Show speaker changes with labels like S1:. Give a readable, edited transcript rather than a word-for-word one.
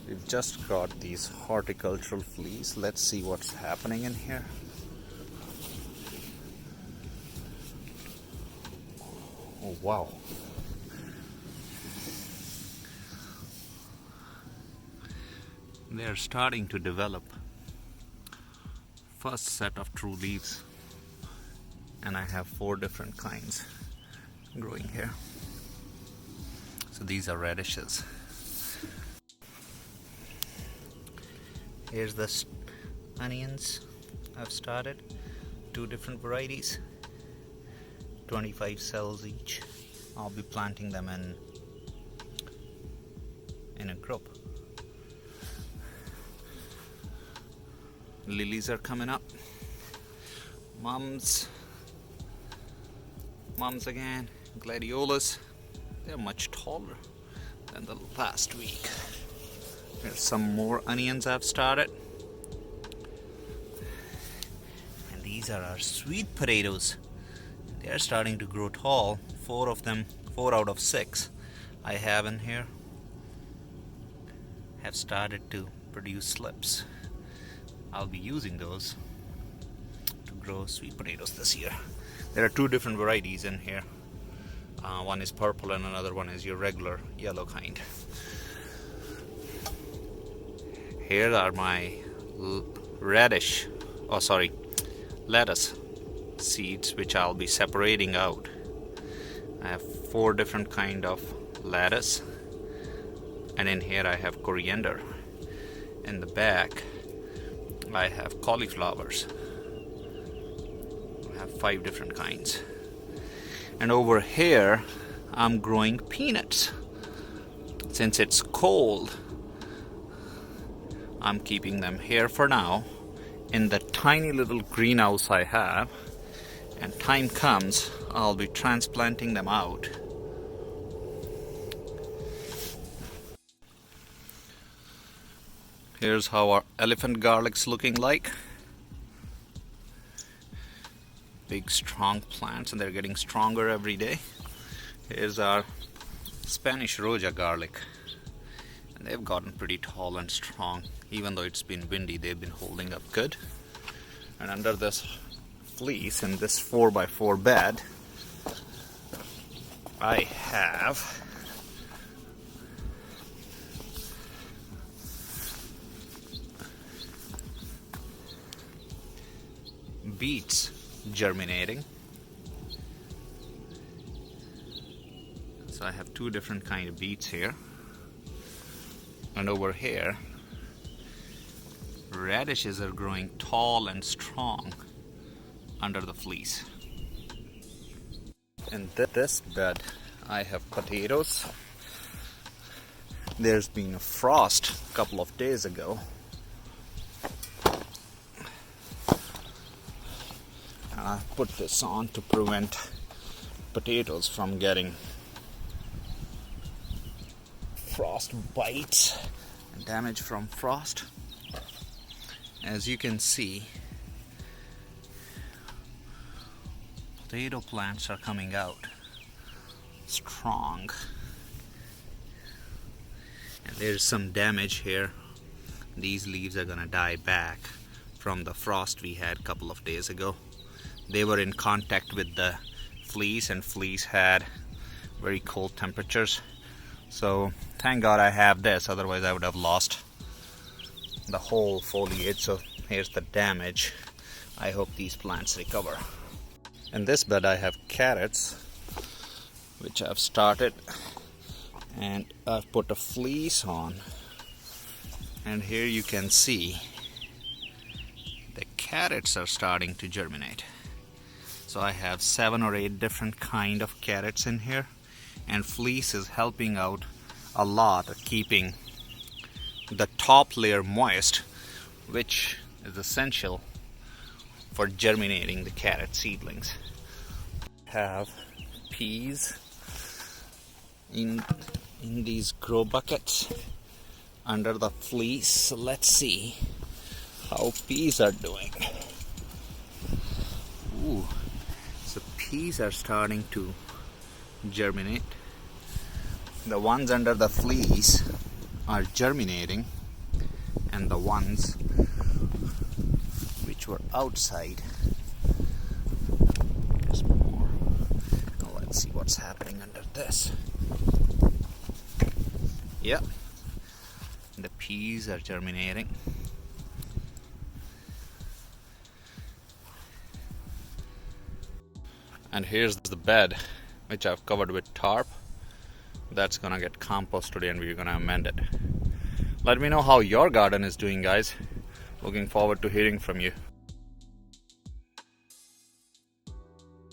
S1: We've just got these horticultural fleas. Let's see what's happening in here. Oh wow. They're starting to develop first set of true leaves, and I have 4 different kinds growing here. So these are radishes. Here's the onions I've started, 2 different varieties, 25 cells each. I'll be planting them in a group. Lilies are coming up. Mums again, gladiolas. They're much taller than the last week. There's some more onions I've started. And these are our sweet potatoes. They're starting to grow tall. 4 of them, 4 out of 6 I have in here, have started to produce slips. I'll be using those to grow sweet potatoes this year. There are 2 different varieties in here. One is purple and another one is your regular yellow kind. Here are my lettuce seeds, which I'll be separating out. I have 4 different kind of lettuce, and in here I have coriander. In the back I have cauliflowers. I have 5 different kinds. And over here I'm growing peanuts. Since it's cold, I'm keeping them here for now in the tiny little greenhouse I have, and time comes I'll be transplanting them out. Here's how our elephant garlic's looking like. Big strong plants, and they're getting stronger every day. Here's our Spanish Roja garlic, and they've gotten pretty tall and strong. Even though it's been windy, they've been holding up good. And under this fleece in this 4x4 bed, I have beets germinating. So I have 2 different kind of beets here, and over here radishes are growing tall and strong under the fleece. In this bed I have potatoes. There's been a frost a couple of days ago, and I put this on to prevent potatoes from getting frost bites and damage from frost. As you can see, potato plants are coming out strong, and there's some damage here. These leaves are gonna die back from the frost we had a couple of days ago. They were in contact with the fleece, and fleece had very cold temperatures. So thank God I have this, otherwise I would have lost the whole foliage. So here's the damage. I hope these plants recover. In this bed I have carrots, which I've started, and I've put a fleece on, and here you can see the carrots are starting to germinate. So I have 7 or 8 different kind of carrots in here, and fleece is helping out a lot at keeping the top layer moist, which is essential for germinating the carrot seedlings. Have peas in these grow buckets under the fleece. So let's see how peas are doing. Ooh, so peas are starting to germinate. The ones under the fleece are germinating, and the ones which were outside. There's more. Now let's see what's happening under this. Yeah, the peas are germinating. And here's the bed which I've covered with tarp. That's gonna get composted and we're gonna amend it. Let me know how your garden is doing, guys. Looking forward to hearing from you.